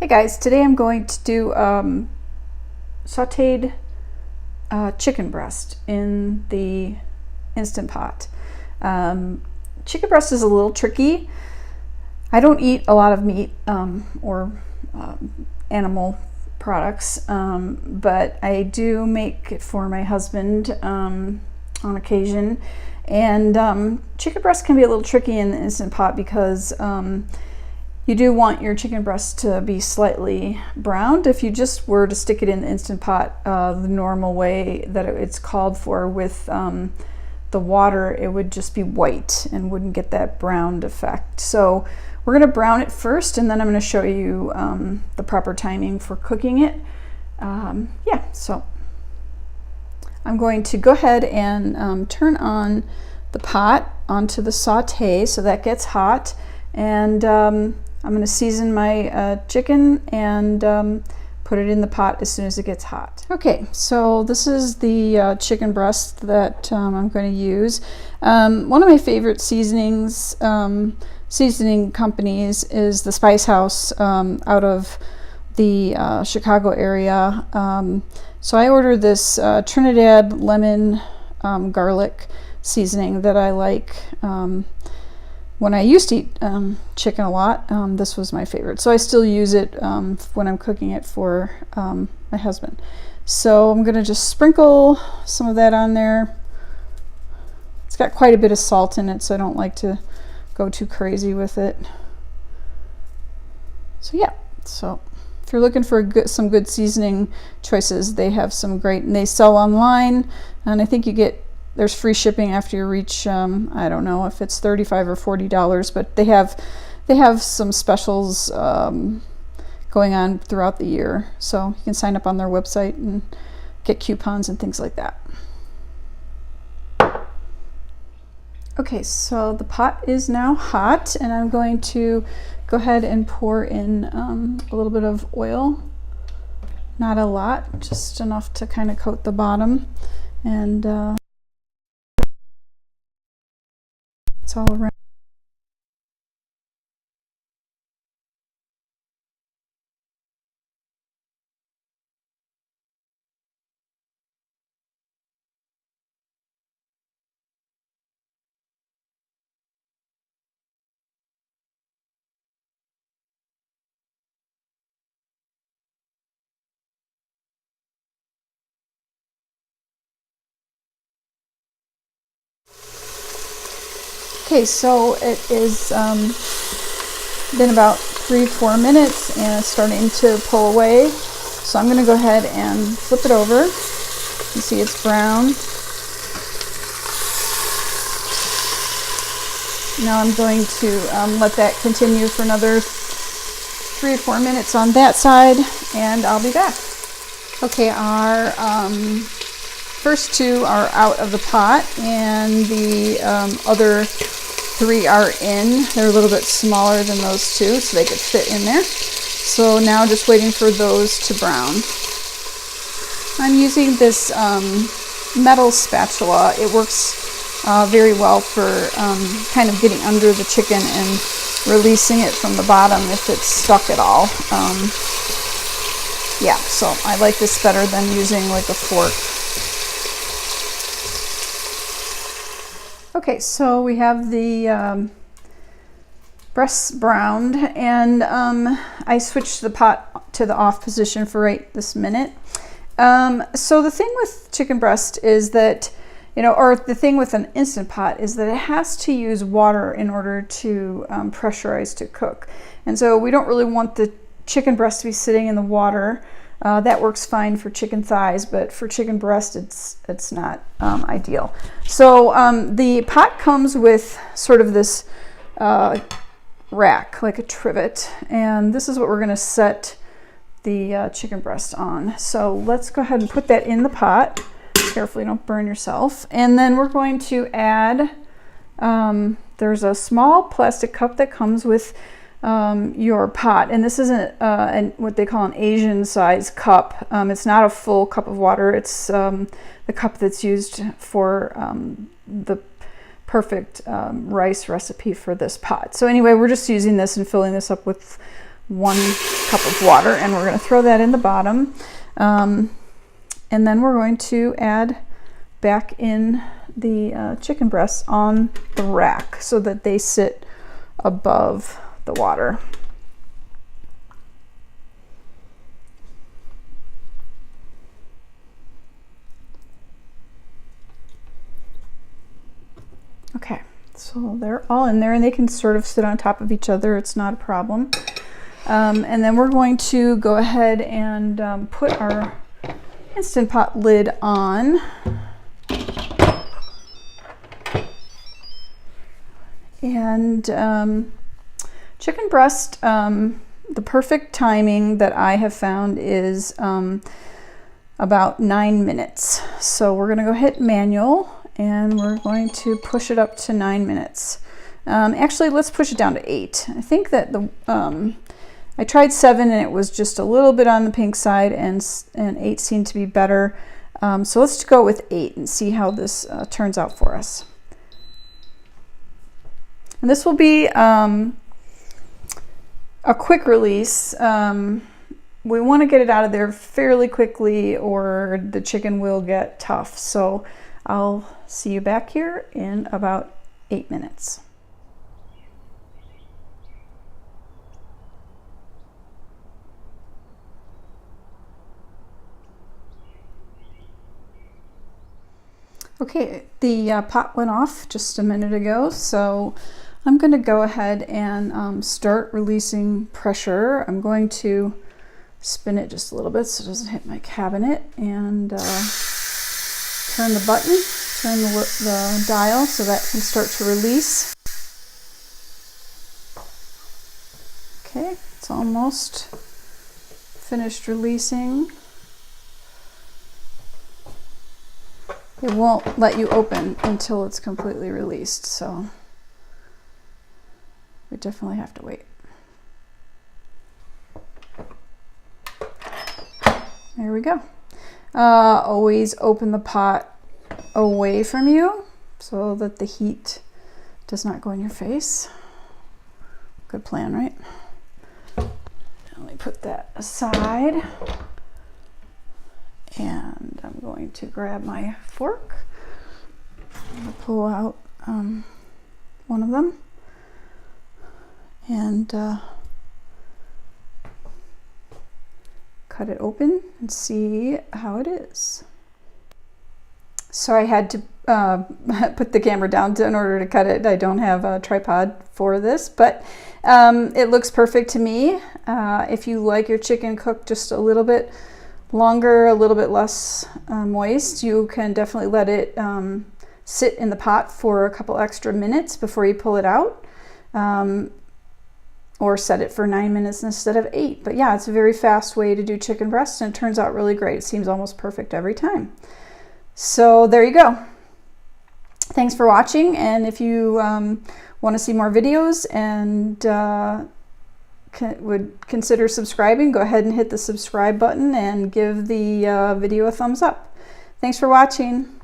Hey guys, today I'm going to do sauteed chicken breast in the Instant Pot. Chicken breast is a little tricky. I don't eat a lot of meat or animal products, but I do make it for my husband on occasion. And chicken breast can be a little tricky in the Instant Pot because you do want your chicken breast to be slightly browned. If you just were to stick it in the Instant Pot the normal way that it's called for with the water, it would just be white and wouldn't get that browned effect. So we're going to brown it first, and then I'm going to show you the proper timing for cooking it. So I'm going to go ahead and turn on the pot onto the saute so that gets hot, and I'm going to season my chicken and put it in the pot as soon as it gets hot. Okay, so this is the chicken breast that I'm going to use. One of my favorite seasoning companies is the Spice House out of the Chicago area. So I ordered this Trinidad lemon garlic seasoning that I like. When I used to eat chicken a lot, this was my favorite. So I still use it when I'm cooking it for my husband. So I'm going to just sprinkle some of that on there. It's got quite a bit of salt in it, so I don't like to go too crazy with it. So yeah, so if you're looking for some good seasoning choices, they have some great, and they sell online, and I think there's free shipping after you reach, I don't know if it's $35 or $40, but they have some specials going on throughout the year. So you can sign up on their website and get coupons and things like that. Okay, so the pot is now hot, and I'm going to go ahead and pour in a little bit of oil. Not a lot, just enough to kind of coat the bottom. And it's all around. Okay, so it is been about 3-4 minutes and it's starting to pull away. So I'm going to go ahead and flip it over. You see it's brown. Now I'm going to let that continue for another 3 or 4 minutes on that side, and I'll be back. Okay, our first two are out of the pot, and the other 3 are in. They're a little bit smaller than those two, so they could fit in there. So now just waiting for those to brown. I'm using this metal spatula. It works very well for kind of getting under the chicken and releasing it from the bottom if it's stuck at all. Yeah, so I like this better than using like a fork. Okay, so we have the breasts browned, and I switched the pot to the off position for right this minute. So the thing with chicken breast is that, or the thing with an Instant Pot is that it has to use water in order to pressurize to cook. And so we don't really want the chicken breast to be sitting in the water. That works fine for chicken thighs, but for chicken breast, it's not ideal. So the pot comes with sort of this rack, like a trivet, and this is what we're going to set the chicken breast on. So let's go ahead and put that in the pot. Carefully, don't burn yourself. And then we're going to add, there's a small plastic cup that comes with your pot, and this isn't what they call an Asian size cup. It's not a full cup of water. It's the cup that's used for the perfect rice recipe for this pot. So anyway, we're just using this and filling this up with 1 cup of water, and we're going to throw that in the bottom. And then we're going to add back in the chicken breasts on the rack so that they sit above the water. Okay, so they're all in there and they can sort of sit on top of each other. It's not a problem. And then we're going to go ahead and put our Instant Pot lid on. And chicken breast, the perfect timing that I have found is about 9 minutes. So we're going to go hit manual and we're going to push it up to 9 minutes. Actually, let's push it down to 8. I think that I tried 7 and it was just a little bit on the pink side, and 8 seemed to be better. So let's go with 8 and see how this turns out for us. And this will be a quick release. We want to get it out of there fairly quickly or the chicken will get tough. So I'll see you back here in about 8 minutes. Okay, the pot went off just a minute ago, so I'm going to go ahead and start releasing pressure. I'm going to spin it just a little bit so it doesn't hit my cabinet, and turn the button, turn the dial so that can start to release. Okay, it's almost finished releasing. It won't let you open until it's completely released, so we definitely have to wait. There we go. Always open the pot away from you so that the heat does not go in your face. Good plan, right? Let me put that aside. And I'm going to grab my fork. I'm going to pull out one of them and cut it open and see how it is. So I had to put the camera down in order to cut it. I don't have a tripod for this, but it looks perfect to me. If you like your chicken cooked just a little bit longer, a little bit less moist, you can definitely let it sit in the pot for a couple extra minutes before you pull it out, or set it for 9 minutes instead of 8. But yeah, it's a very fast way to do chicken breast, and it turns out really great. It seems almost perfect every time. So there you go. Thanks for watching, and if you want to see more videos and would consider subscribing, go ahead and hit the subscribe button and give the video a thumbs up. Thanks for watching.